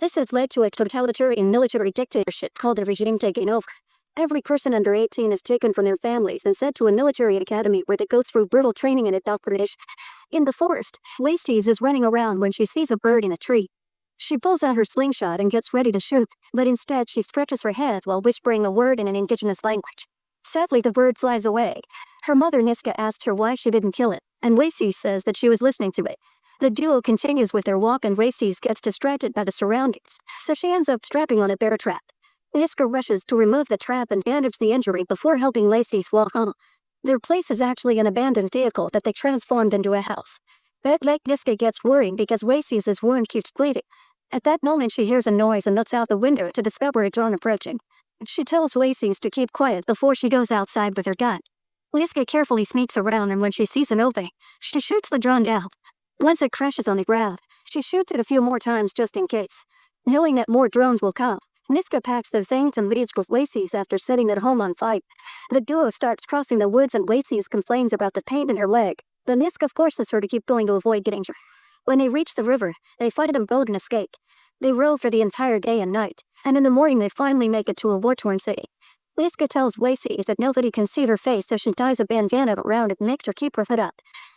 This has led to a totalitarian military dictatorship called the regime taking over. Every person under 18 is taken from their families and sent to a military academy where they go through brutal training and indoctrination. In the forest, Waseese is running around when she sees a bird in a tree. She pulls out her slingshot and gets ready to shoot, but instead she stretches her head while whispering a word in an indigenous language. Sadly, the bird flies away. Her mother Niska asks her why she didn't kill it, and Waseese says that she was listening to it. The duo continues with their walk and Waseese gets distracted by the surroundings, so she ends up strapping on a bear trap. Niska rushes to remove the trap and bandage the injury before helping Waseese walk home. Their place is actually an abandoned vehicle that they transformed into a house. That like Niska gets worried because Waseese's wound keeps bleeding. At that moment she hears a noise and looks out the window to discover a drone approaching. She tells Waseese to keep quiet before she goes outside with her gun. Niska carefully sneaks around and when she sees an opening, she shoots the drone down. Once it crashes on the ground, she shoots it a few more times just in case. Knowing that more drones will come, Niska packs their things and leaves with Waseese after setting their home on fire. The duo starts crossing the woods and Waseese complains about the pain in her leg, but Niska forces her to keep going to avoid getting injured. When they reach the river, they fight a boat and escape. They row for the entire day and night, and in the morning they finally make it to a war-torn city. Niska tells Waseese that nobody can see her face, so she ties a bandana around it and makes her keep her head up.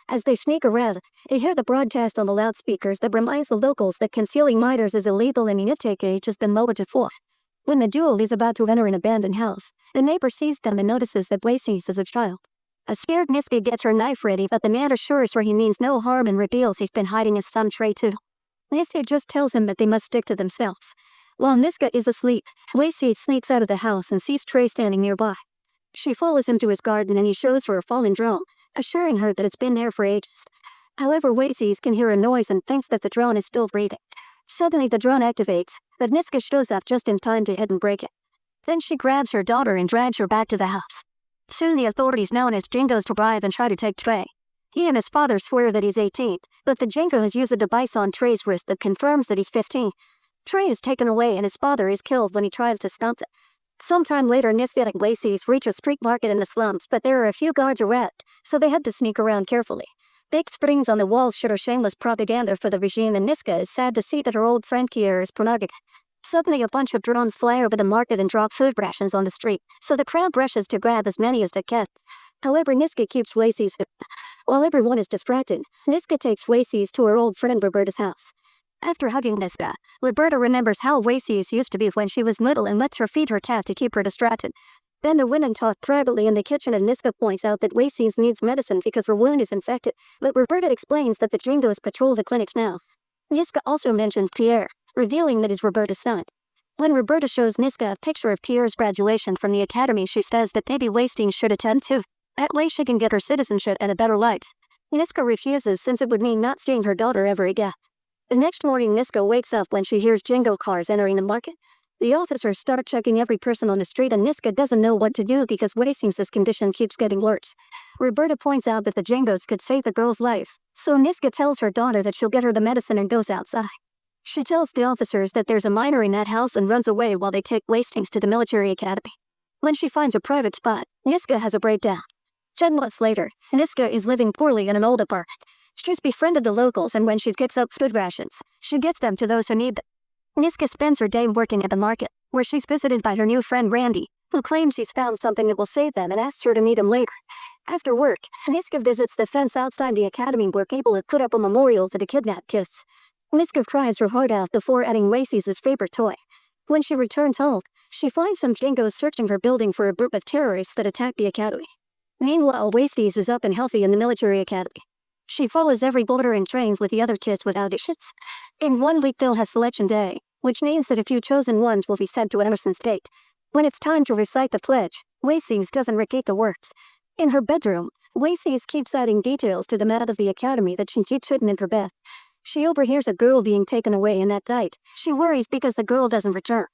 As they sneak around, they hear the broadcast on the loudspeakers that reminds the locals that concealing minors is illegal and the intake age has been lowered to 4. When the duo is about to enter an abandoned house, the neighbor sees them and notices that Waseese is a child. A scared Niska gets her knife ready, but the man assures her he means no harm and reveals he's been hiding his son Trey too. Niska just tells him that they must stick to themselves. While Niska is asleep, Waseese sneaks out of the house and sees Trey standing nearby. She follows him to his garden and he shows her a fallen drone, assuring her that it's been there for ages. However, Waseese can hear a noise and thinks that the drone is still breathing. Suddenly the drone activates, but Niska shows up just in time to hit and break it. Then she grabs her daughter and drags her back to the house. Soon the authorities known as Jingos arrive and try to take Trey. He and his father swear that he's 18, but the Jingo has used a device on Trey's wrist that confirms that he's 15. Trey is taken away and his father is killed when he tries to stop them. Sometime later, Niska and Waseese reach a street market in the slums, but there are a few guards around, so they had to sneak around carefully. Big springs on the walls show shameless propaganda for the regime, and Niska is sad to see that her old friend Kier is promoted. Suddenly, a bunch of drones fly over the market and drop food rations on the street, so the crowd rushes to grab as many as they can. However, Niska keeps Waseese. While everyone is distracted, Niska takes Waseese to her old friend Roberta's house. After hugging Niska, Roberta remembers how Waseese used to be when she was little and lets her feed her cat to keep her distracted. Then the women talk privately in the kitchen and Niska points out that Waseese needs medicine because her wound is infected, but Roberta explains that the Jingos patrol the clinics now. Niska also mentions Pierre, revealing that he's Roberta's son. When Roberta shows Niska a picture of Pierre's graduation from the academy, she says that maybe Waseese should attend too. That way she can get her citizenship and a better life. Niska refuses since it would mean not seeing her daughter ever again. The next morning, Niska wakes up when she hears Jingo cars entering the market. The officers start checking every person on the street and Niska doesn't know what to do because Waseese's condition keeps getting worse. Roberta points out that the Jingos could save the girl's life, so Niska tells her daughter that she'll get her the medicine and goes outside. She tells the officers that there's a minor in that house and runs away while they take Waseese to the military academy. When she finds a private spot, Niska has a breakdown. 10 months later, Niska is living poorly in an old apartment. She's befriended the locals and when she picks up food rations, she gets them to those who need them. Niska spends her day working at the market, where she's visited by her new friend Randy, who claims he's found something that will save them and asks her to meet him later. After work, Niska visits the fence outside the academy where people have put up a memorial for the kidnapped kids. Niska cries her heart out before adding Waseese's favorite toy. When she returns home, she finds some Jingos searching her building for a group of terrorists that attacked the academy. Meanwhile, Waseese is up and healthy in the military academy. She follows every order and trains with the other kids without issues. In 1 week they'll have selection day, which means that a few chosen ones will be sent to Emerson State. When it's time to recite the pledge, Waseese doesn't repeat the words. In her bedroom, Waseese keeps adding details to the map of the academy that she keeps hidden in her bed. She overhears a girl being taken away and that night, she worries because the girl doesn't return.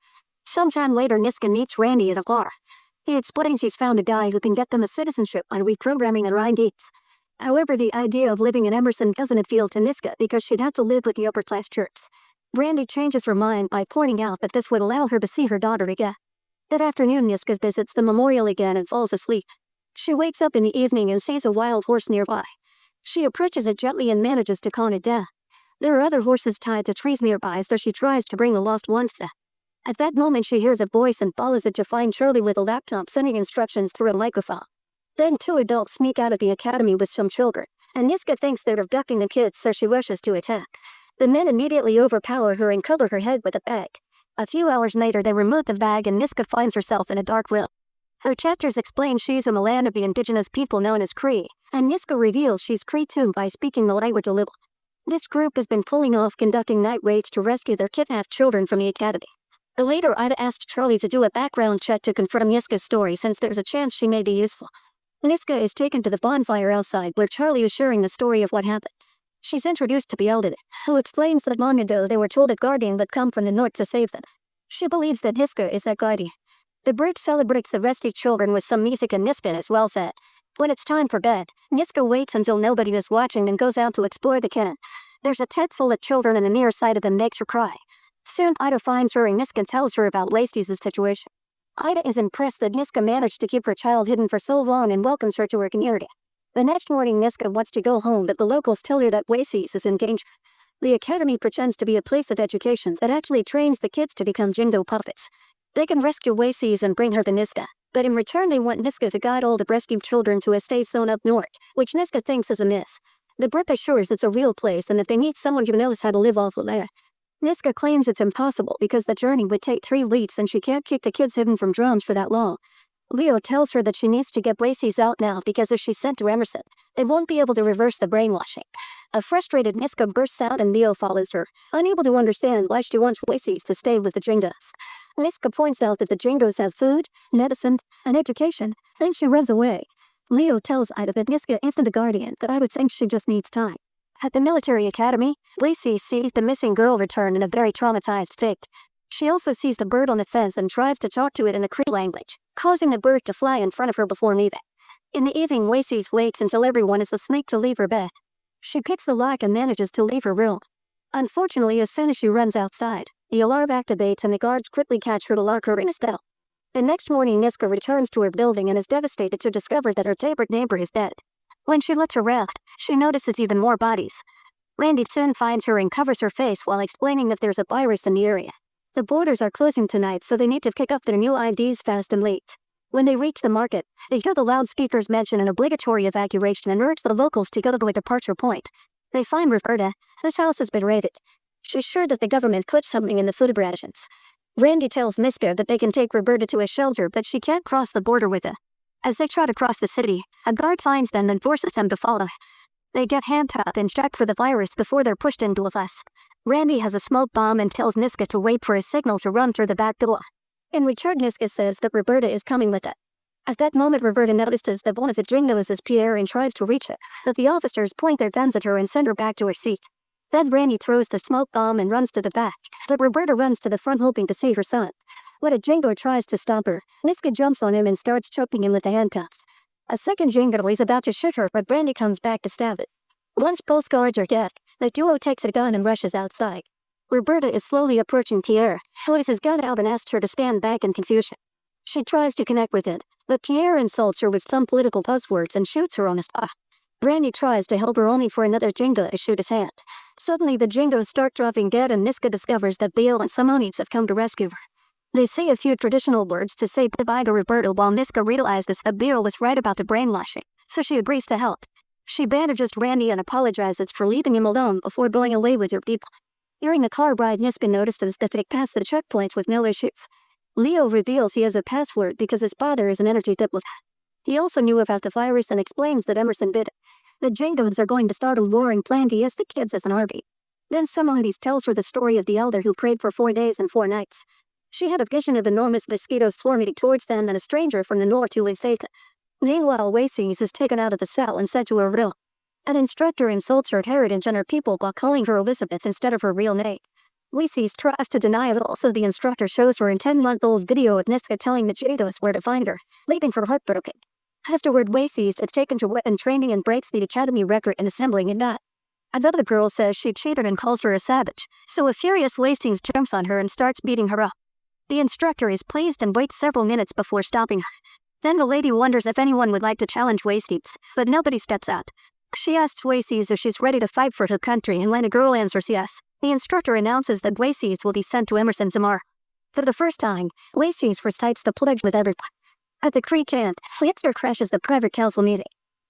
Sometime later, Niska meets Randy at a bar. He explains he's found a guy who can get them a citizenship by reprogramming their IDs. However, the idea of living in Emerson doesn't appeal to Niska because she'd have to live with the upper-class Turks. Randy changes her mind by pointing out that this would allow her to see her daughter again. That afternoon, Niska visits the memorial again and falls asleep. She wakes up in the evening and sees a wild horse nearby. She approaches it gently and manages to calm it down. There are other horses tied to trees nearby, so she tries to bring the lost ones there. At that moment she hears a voice and follows it to find Charlie with a laptop sending instructions through a microphone. Then two adults sneak out of the academy with some children, and Niska thinks they're abducting the kids, so she rushes to attack. The men immediately overpower her and cover her head with a bag. A few hours later they remove the bag and Niska finds herself in a dark well. Her chapters explain she's in the land of the indigenous people known as Cree, and Niska reveals she's Cree too by speaking the language a little. This group has been pulling off conducting night raids to rescue their kidnapped children from the academy. Later Ida asked Charlie to do a background check to confirm Niska's story since there's a chance she may be useful. Niska is taken to the bonfire outside where Charlie is sharing the story of what happened. She's introduced to the elderly, who explains that long ago they were told a guardian would come from the north to save them. She believes that Niska is that guardian. The group celebrates the rescued children with some music and Niska is well fed. When it's time for bed, Niska waits until nobody is watching and goes out to explore the cannon. There's a tent full of children and the near sight of them makes her cry. Soon Ida finds her and Niska tells her about Waseese's situation. Ida is impressed that Niska managed to keep her child hidden for so long and welcomes her to her community. The next morning Niska wants to go home, but the locals tell her that Waseese is in danger. The academy pretends to be a place of education that actually trains the kids to become Jingo puppets. They can rescue Waseese and bring her to Niska, but in return they want Niska to guide all the rescued children to a state zone up north, which Niska thinks is a myth. The group assures it's a real place and that they need someone who knows how to live off the land. Niska claims it's impossible because the journey would take 3 weeks and she can't keep the kids hidden from drones for that long. Leo tells her that she needs to get Waseese out now because if she's sent to Emerson, they won't be able to reverse the brainwashing. A frustrated Niska bursts out and Leo follows her, unable to understand why she wants Waseese to stay with the Jingos. Niska points out that the Jingos have food, medicine, and education, then she runs away. Leo tells Ida that Niska isn't a guardian, that I would think she just needs time. At the military academy, Waseese sees the missing girl return in a very traumatized state. She also sees the bird on the fence and tries to talk to it in the Cree language, causing the bird to fly in front of her before leaving. In the evening, Waseese waits until everyone is asleep to leave her bed. She picks the lock and manages to leave her room. Unfortunately, as soon as she runs outside, the alarm activates and the guards quickly catch her to lock her in a cell. The next morning, Niska returns to her building and is devastated to discover that her favorite neighbor is dead. When she lets her rest, she notices even more bodies. Randy soon finds her and covers her face while explaining that there's a virus in the area. The borders are closing tonight, so they need to pick up their new IDs fast and late. When they reach the market, they hear the loudspeakers mention an obligatory evacuation and urge the locals to go to a departure point. They find Roberta, whose house has been raided. She's sure that the government put something in the food rations. Randy tells Niska that they can take Roberta to a shelter, but she can't cross the border with her. As they try to cross the city, a guard finds them and forces them to follow. They get handcuffed and checked for the virus before they're pushed into a bus. Randy has a smoke bomb and tells Niska to wait for a signal to run through the back door. In return, Niska says that Roberta is coming with her. At that moment, Roberta notices that one of the Jingos is Pierre and tries to reach her, but the officers point their guns at her and send her back to her seat. Then Randy throws the smoke bomb and runs to the back, but Roberta runs to the front hoping to save her son. When a Jingo tries to stop her, Niska jumps on him and starts choking him with the handcuffs. A second Jingo is about to shoot her, but Randy comes back to stab it. Once both guards are dead, the duo takes a gun and rushes outside. Roberta is slowly approaching Pierre, who has his gun out and asks her to stand back in confusion. She tries to connect with it, but Pierre insults her with some political buzzwords and shoots her on the spot. Randy tries to help her only for another Jingo to shoot his hand. Suddenly the Jingos start dropping dead and Niska discovers that Bill and Simonides have come to rescue her. They say a few traditional words to say goodbye to Roberta while Niska realizes that Bill was right about the brainwashing, so she agrees to help. She bandages Randy and apologizes for leaving him alone before going away with her people. During the car ride, Niska notices that they pass the checkpoints with no issues. Leo reveals he has a password because his father is an energy diplomat. He also knew about the virus and explains that Emerson did it. The Jingos are going to start a war and plan to use the kids as an army. Then Simonides tells her the story of the elder who prayed for 4 days and 4 nights. She had a vision of enormous mosquitoes swarming towards them and a stranger from the north who would save them. Meanwhile, Waseese is taken out of the cell and sent to her room. An instructor insults her heritage and her people while calling her Elizabeth instead of her real name. Waseese tries to deny it all, so the instructor shows her a 10-month-old video of Niska telling the Jingos where to find her, leaving her heartbroken. Afterward, Waseese is taken to weapon training and breaks the academy record in assembling a gun. Another girl says she cheated and calls her a savage, so a furious Waseese jumps on her and starts beating her up. The instructor is pleased and waits several minutes before stopping her. Then the lady wonders if anyone would like to challenge Waseese, but nobody steps out. She asks Waseese if she's ready to fight for her country, and when a girl answers yes, the instructor announces that Waseese will be sent to Emerson Zamar. For the first time, Waseese recites the pledge with everyone. At the Cree camp, Niska crashes the private council meeting.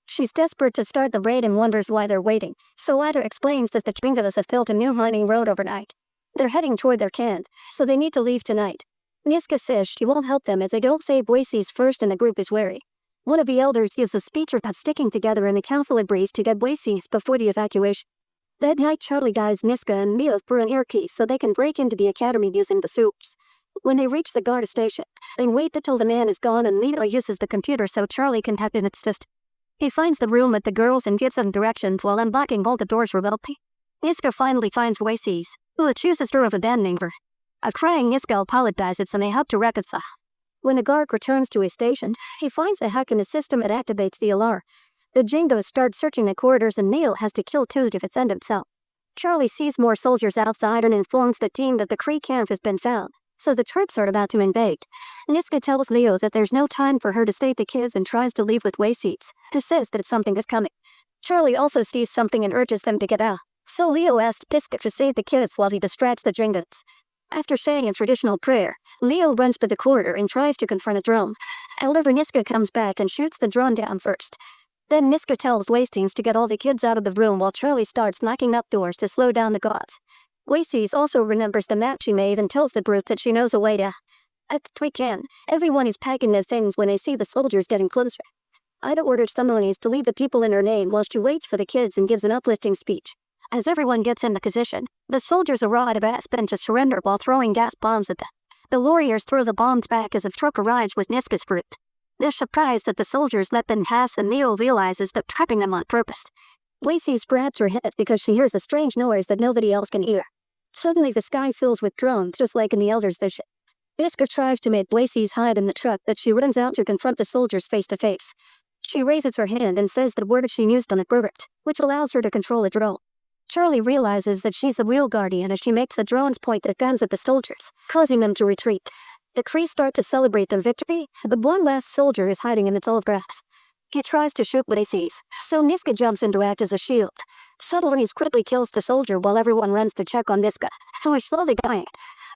She's desperate to start the raid and wonders why they're waiting, so Ada explains that the Tringadas have built a new mining road overnight. They're heading toward their camp, so they need to leave tonight. Niska says she won't help them as they don't save Waseese first and the group is wary. One of the elders gives a speech about sticking together and the council agrees to get Waseese before the evacuation. That night Charlie guides Niska and Mia for an ear key so they can break into the academy using the sewers. When they reach the guard station, they wait until the man is gone and Mia uses the computer so Charlie can tap in its system. He finds the room with the girls and gives them directions while unlocking all the doors remotely. Niska finally finds Waseese, who accuses her of abandoning her. A crying Niska apologizes and they help to reconcile. When the guard returns to his station, he finds a hack in his system that activates the alarm. The Jingos start searching the corridors and Neil has to kill two to defend himself. Charlie sees more soldiers outside and informs the team that the Cree camp has been found, so the troops are about to invade. Niska tells Leo that there's no time for her to save the kids and tries to leave with Waseese, who says that something is coming. Charlie also sees something and urges them to get out, so Leo asks Niska to save the kids while he distracts the Jingos. After saying a traditional prayer, Leo runs for the corridor and tries to confront a drone. However, Niska comes back and shoots the drone down first. Then Niska tells Waseese to get all the kids out of the room while Charlie starts knocking up doors to slow down the guards. Waseese also remembers the map she made and tells the group that she knows a way to. At the weekend, everyone is packing their things when they see the soldiers getting closer. Ida orders Simonis to lead the people in her name while she waits for the kids and gives an uplifting speech. As everyone gets into position, the soldiers arrive at Aspen to surrender while throwing gas bombs at them. The warriors throw the bombs back as a truck arrives with Niska's group. They're surprised that the soldiers let them pass and Neo realizes they're trapping them on purpose. Waseese grabs her head because she hears a strange noise that nobody else can hear. Suddenly the sky fills with drones just like in the Elder's vision. Niska tries to make Waseese hide in the truck but she runs out to confront the soldiers face to face. She raises her hand and says the word she used on the bird, which allows her to control the drone. Charlie realizes that she's the real guardian as she makes the drones point their guns at the soldiers, causing them to retreat. The Cree start to celebrate their victory, but one last soldier is hiding in the tall grass. He tries to shoot Waseese, so Niska jumps in to act as a shield. Subtleties quickly kills the soldier while everyone runs to check on Niska, who is slowly dying.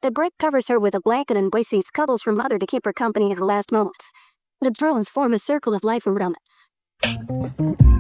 The brick covers her with a blanket and Waseese cuddles her mother to keep her company in her last moments. The drones form a circle of life around them.